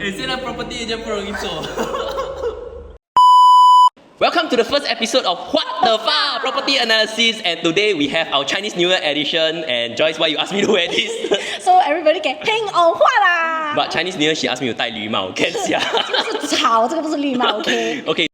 现在 property agent 不容易做。Welcome to the first episode of What the Fuck Property Analysis, and today we have our Chinese New Year edition. And Joyce, why you asked me to wear this? So everybody can hang on 话啦。 But Chinese New Year, she asked me to 戴绿帽，can 下。这个是草，这个不是绿帽，OK？ Okay.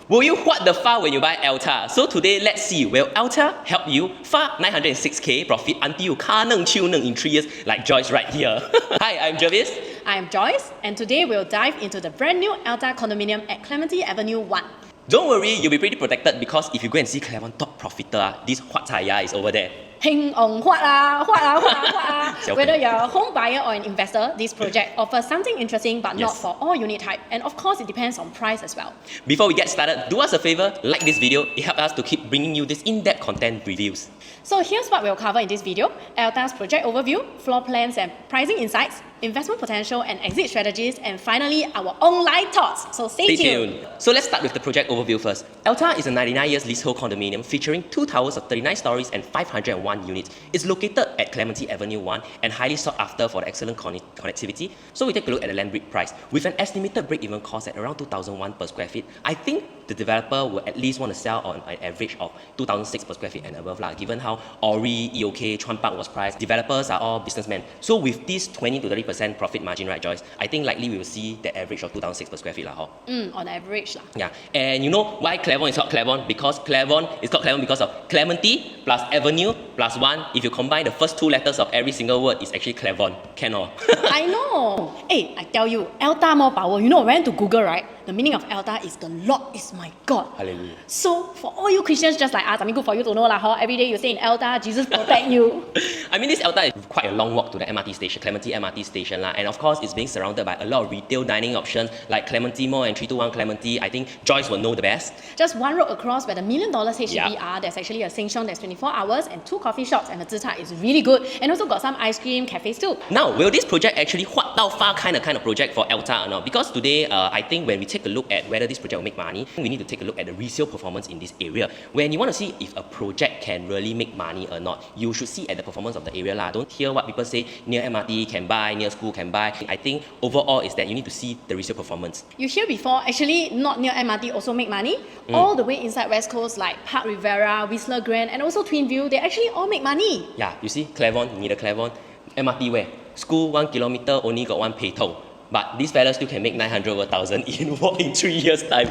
Will you what the fuck when you buy Elta? So today, let's see, will Elta help you fuck 906k profit until you car neng chiu neng in 3 years like Joyce right here? Hi, I'm Jervis. I'm Joyce, and today we'll dive into the brand new Elta condominium at Clementi Avenue 1. Don't worry, you'll be pretty protected because if you go and see Clavon top profiter, this Huat Caya is over there. Hang on 话啦，话啦，话啦，话啦。Whether you're a home buyer or an investor, this project offers something interesting but not for all unit type. And of course, it depends on price as well. Before we get started, do us a favor, like this video. It helps us to keep bringing you this in-depth content reviews. So here's what we'll cover in this video: Elta's project overview, floor plans and pricing insights, investment potential and exit strategies, and finally our online thoughts. So stay tuned. So let's start with the project overview first. Elta is a 99 years leasehold condominium featuring 2 towers of 39 stories and 501 units. It's located at Clementi Avenue 1 and highly sought after for the excellent connectivity. So we take a look at the land break price. With an estimated break-even cost at around 2,001 per square feet, I think the developer will at least want to sell on an average of 2,006 per square feet and above, given how Ori, EOK, Chuan Park was priced. Developers are all businessmen. So with this 20 to 30% profit margin, right, Joyce, I think likely we will see the average of 2,006 per square feet. On average. Yeah, and you know why Clavon is called Clavon? Because Clavon is called Clavon because of Clementi plus Avenue plus 1. If you combine the first 2 letters of every single word, it's actually Clavon. Can or? I know. Hey, I tell you, Elta more power. You know, I went to Google, right? The meaning of Elta is the Lord is my God. Hallelujah. So for all you Christians just like us, I mean, good for you to know every day you stay in Elta, Jesus protect you. I mean, this Elta is quite a long walk to the MRT station, Clementi MRT station, and of course, it's being surrounded by a lot of retail dining options like Clementi Mall and 321 Clementi. I think Joyce will know the best. Just one road across where the $1 million HDB are, there's actually a Sheng Siong that's 24 hours and 2 coffee shops, and the Zhi is really good, and also got some ice cream cafes too. Now, will this project actually Huat Dao Fa kind of project for Elta or not? Because today, I think when we take a look at whether this project will make money, we need to take a look at the resale performance in this area. When you want to see if a project can really make money or not, you should see at the performance of the area. Don't hear what people say, near MRT can buy, near school can buy. I think overall is that you need to see the resale performance. You hear before, actually not near MRT also make money. All the way inside West Coast like Park Rivera, Whistler Grand, and also Twinview, they actually all make money. Yeah, you see, Clavon, near the Clavon, MRT where? School 1 kilometer only got 1 pei tong. But these fellas still can make 900 over 1,000 in 3 years time.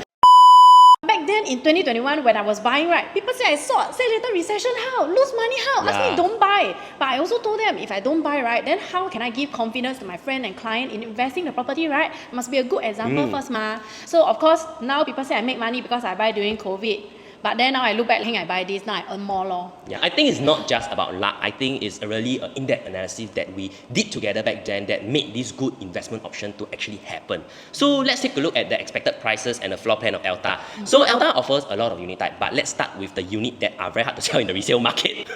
Back then in 2021 when I was buying, right, people say I sold, say later recession how, lose money how, ask me don't buy. But I also told them if I don't buy, right, then how can I give confidence to my friend and client in investing the property, right? It must be a good example first, ma. So of course now people say I make money because I buy during COVID. But then now I look back, I buy this, now I earn more. Yeah, I think it's not just about luck. I think it's really an in-depth analysis that we did together back then that made this good investment option to actually happen. So let's take a look at the expected prices and the floor plan of Elta. So Elta offers a lot of unit type, but let's start with the unit that are very hard to sell in the resale market.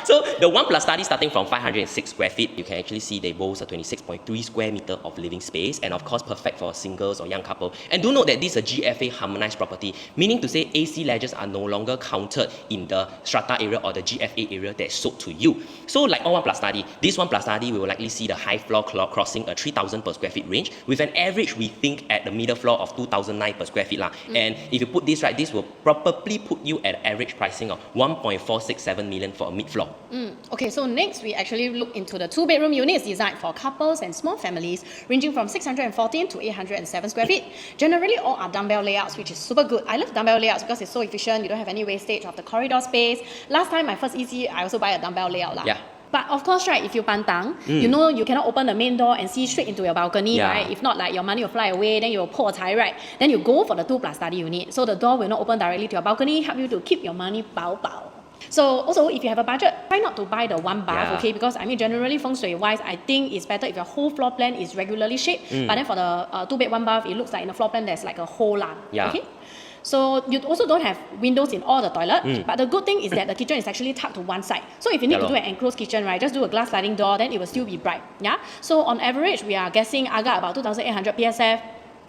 So the 1 plus study starting from 506 square feet, you can actually see they boast a 26.3 square meter of living space, and of course perfect for singles or young couple. And do note that this is a GFA harmonized property, meaning to say AC ledgers are no longer counted in the strata area or the GFA area that's sold to you. So like all 1 plus study, this 1 plus study we will likely see the high floor crossing a 3,000 per square feet range with an average we think at the middle floor of 2,009 per square feet. And if you put this right, this will probably put you at average pricing of 1.467 million for a mid floor. Okay, so next we actually look into the 2-bedroom units designed for couples and small families ranging from 614 to 807 square feet. Generally all are dumbbell layouts, which is super good. I love dumbbell layouts because it's so efficient, you don't have any wastage of the corridor space. Last time my first EC, I also buy a dumbbell layout. Yeah. But of course, right, if you pantang, you know you cannot open the main door and see straight into your balcony, right? If not, like your money will fly away, then you'll pour cai, right? Then you go for the 2 plus study unit. So the door will not open directly to your balcony, help you to keep your money bao bao. So also, if you have a budget, try not to buy the 1 bath, okay? Because I mean, generally feng shui wise, I think it's better if your whole floor plan is regularly shaped. But then for the 2-bed 1 bath, it looks like in the floor plan there's like a hole, okay? So you also don't have windows in all the toilet, but the good thing is that the kitchen is actually tucked to one side. So if you need to do an enclosed kitchen, right, just do a glass sliding door, then it will still be bright. Yeah. So on average, we are guessing agak about 2,800 PSF.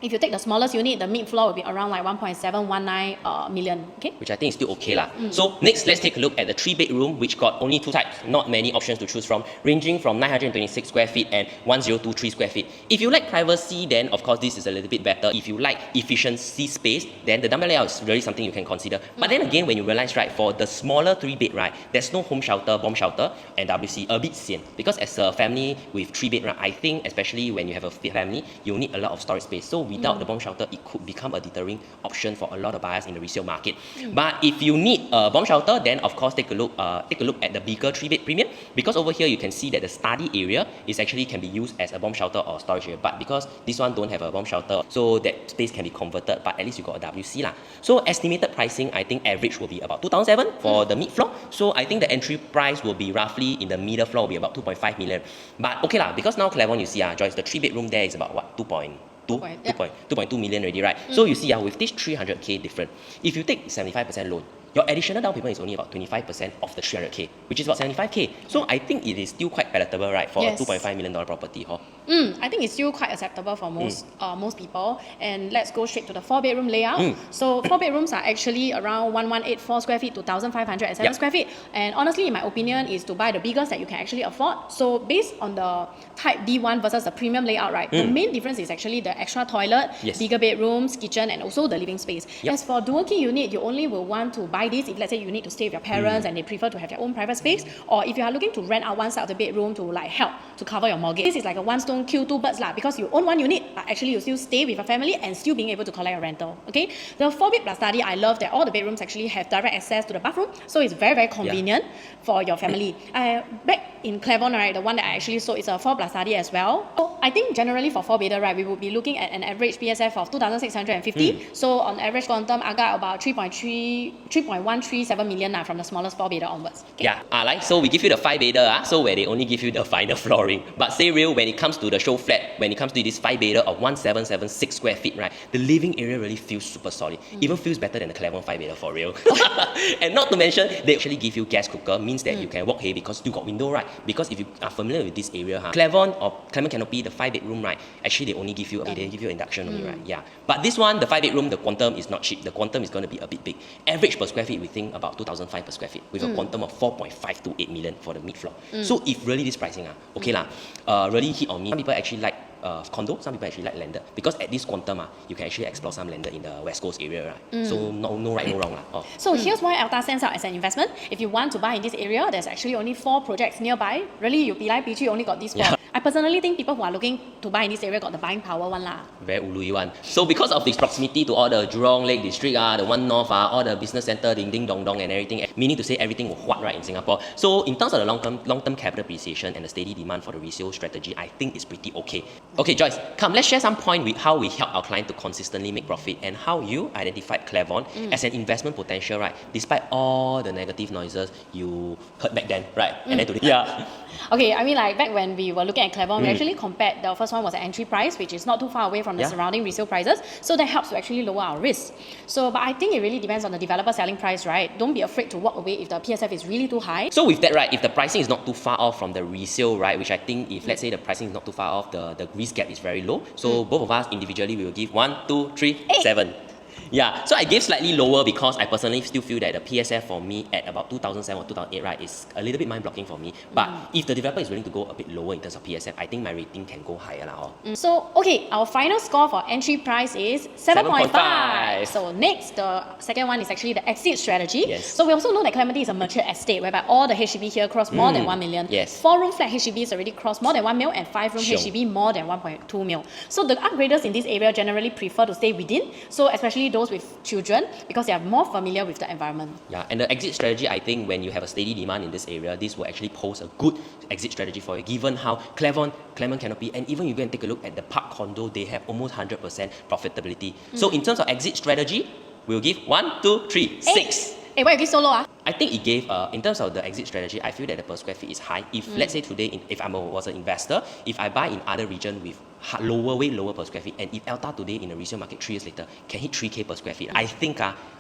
If you take the smallest unit, the mid floor will be around like 1.719 million. Okay. Which I think is still okay lah. So next, let's take a look at the 3-bedroom, which got only 2 types, not many options to choose from, ranging from 926 square feet and 1023 square feet. If you like privacy, then of course this is a little bit better. If you like efficiency space, then the dumbbell layout is really something you can consider. But then again, when you realize, right, for the smaller 3-bed, right, there's no home shelter, bomb shelter, and WC, a bit sian. Because as a family with 3-bed, right, I think especially when you have a family, you need a lot of storage space. So without the bomb shelter, it could become a deterring option for a lot of buyers in the resale market. But if you need a bomb shelter, then of course take a look at the bigger 3-bed premium, because over here you can see that the study area is actually can be used as a bomb shelter or storage area. But because this one don't have a bomb shelter, so that space can be converted, but at least you got a WC lah. So estimated pricing, I think average will be about 2,700 for the mid floor. So I think the entry price will be roughly in the middle floor will be about 2.5 million. But okay lah, because now Clavon, you see Joyce, the 3-bedroom there is about what, 2.2 million already, right? So you see with this 300k different, if you take 75% loan, your additional down payment is only about 25% of the 300k, which is about 75k. So I think it is still quite palatable, right, for a $2.5 million property. I think it's still quite acceptable for most people. And let's go straight to the 4-bedroom layout. So 4 bedrooms are actually around 1184 square feet to 1,507 square feet. And honestly, in my opinion, is to buy the biggest that you can actually afford. So based on the type D1 versus the premium layout, right, the main difference is actually the extra toilet, bigger bedrooms, kitchen, and also the living space. As for dual key unit, you only will want to buy this if let's say you need to stay with your parents and they prefer to have their own private space, or if you are looking to rent out one side of the bedroom to like help to cover your mortgage. This is like a one stone kill two birds lah, because you own one unit but actually you still stay with your family and still being able to collect a rental. Okay, the 4-bed plus study, I love that all the bedrooms actually have direct access to the bathroom, so it's very convenient for your family. Back in Clavon, right, the one that I actually sold is a 4 plus study as well. So I think generally for 4-bedder, right, we would be looking at an average PSF of 2,650. So on average quantum, I got about 3.137 million from the smallest 4-bedder onwards. Okay? So we give you the 5-bedder, so where they only give you the final flooring. But say real, when it comes to the show flat, when it comes to this 5-bedder of 1,776 square feet, right, the living area really feels super solid. Even feels better than the Clavon 5-bedder for real. And not to mention, they actually give you gas cooker, means that you can walk here because you got window, right? Because if you are familiar with this area, Clavon or Clement Canopy, the 5-bedroom, right, actually they only give you induction only, right? Yeah. But this one, the 5-bedroom, the quantum is not cheap. The quantum is going to be a bit big. Average per square feet, we think about 2,500 per square feet with a quantum of 4.528 million for the mid floor. So if really this pricing, okay lah, really hit on me. Some people actually like condo, some people actually like landed, because at this quantum, you can actually explore some landed in the West Coast area, right? So no right, no wrong lah. So here's why Elta stands out as an investment. If you want to buy in this area, there's actually only 4 projects nearby. Really, you PG only got these 4. I personally think people who are looking to buy in this area got the buying power one lah. Very ului one. So because of this proximity to all the Jurong Lake District, the One North, all the business center, ding ding dong dong and everything, meaning to say everything will what right in Singapore. So in terms of the long-term capital appreciation and the steady demand for the resale strategy, I think it's pretty okay. Okay, Joyce, come, let's share some point with how we help our client to consistently make profit and how you identified Clavon as an investment potential, right? Despite all the negative noises you heard back then, right? And then today, Okay, I mean like back when we were looking at Clavon, we actually compared, the first one was an entry price, which is not too far away from the surrounding resale prices. So that helps to actually lower our risk. So, but I think it really depends on the developer selling price, right? Don't be afraid to walk away if the PSF is really too high. So with that, right, if the pricing is not too far off from the resale, right, which I think if let's say the pricing is not too far off, the risk gap is very low. So both of us individually, we will give 1, 2, 3, 7. Yeah, so I gave slightly lower because I personally still feel that the PSF for me at about 2007 or 2008, right, is a little bit mind-blocking for me. But if the developer is willing to go a bit lower in terms of PSF, I think my rating can go higher lah. So, okay, our final score for entry price is 7.5. So next, the second one is actually the exit strategy. So we also know that Clementi is a mature estate whereby all the HDB here cross more than 1 million. 4-room flat HDBs already cross more than 1 mil, and 5-room HDB more than 1.2 mil. So the upgraders in this area generally prefer to stay within. So especially those with children, because they are more familiar with the environment. Yeah, and the exit strategy, I think when you have a steady demand in this area, this will actually pose a good exit strategy for you, given how Clement Canopy, and even you go and take a look at the park condo, they have almost 100% profitability. So in terms of exit strategy, we'll give 1, 2, 3, 6. Hey, why you give so low? I think it gave, in terms of the exit strategy, I feel that the per square feet is high. If let's say today, if I was an investor, if I buy in other region with lower per square feet, and if Elta today in the resale market 3 years later can hit 3K per square feet, I think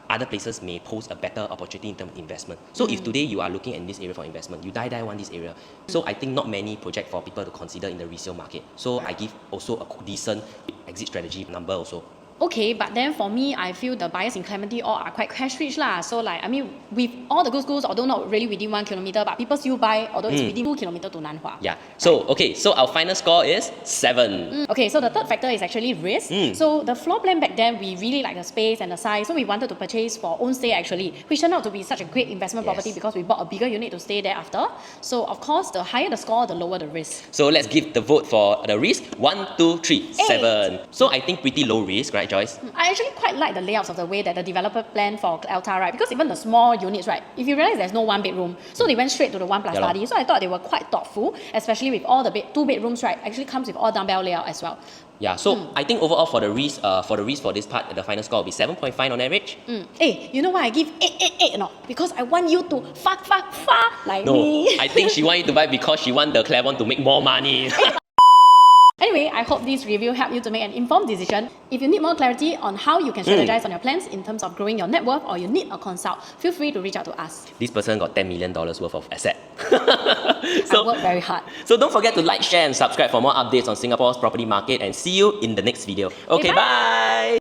other places may pose a better opportunity in terms of investment. So if today you are looking at this area for investment, you die want this area. So I think not many project for people to consider in the resale market. So I give also a decent exit strategy number also. Okay, but then for me, I feel the buyers in Clementi all are quite cash rich lah. So like, I mean, with all the good schools, although not really within 1 kilometer, but people still buy, although it's within 2 kilometer to Nanhua. Yeah. So, okay, so our final score is 7. Okay, so the third factor is actually risk. So the floor plan back then, we really like the space and the size, so we wanted to purchase for own stay actually, which turned out to be such a great investment property because we bought a bigger unit to stay there after. So of course, the higher the score, the lower the risk. So let's give the vote for the risk. 1, 2, 3, 7. So I think pretty low risk, right, Joyce? I actually quite like the layouts of the way that the developer planned for Elta, right? Because even the small units, right? If you realize there's no 1 bedroom, so they went straight to the 1 plus study. So I thought they were quite thoughtful, especially with all the 2 bedrooms, right? Actually comes with all dumbbell layout as well. Yeah, so I think overall for the risk for this part, the final score will be 7.5 on average. Hey, you know why I give 8, no? Because I want you to fuck like me. I think she want you to buy because she want the Clavon to make more money. Anyway, I hope this review helped you to make an informed decision. If you need more clarity on how you can strategize on your plans in terms of growing your net worth or you need a consult, feel free to reach out to us. This person got $10 million worth of asset. I work very hard. So don't forget to like, share and subscribe for more updates on Singapore's property market and see you in the next video. Okay, bye!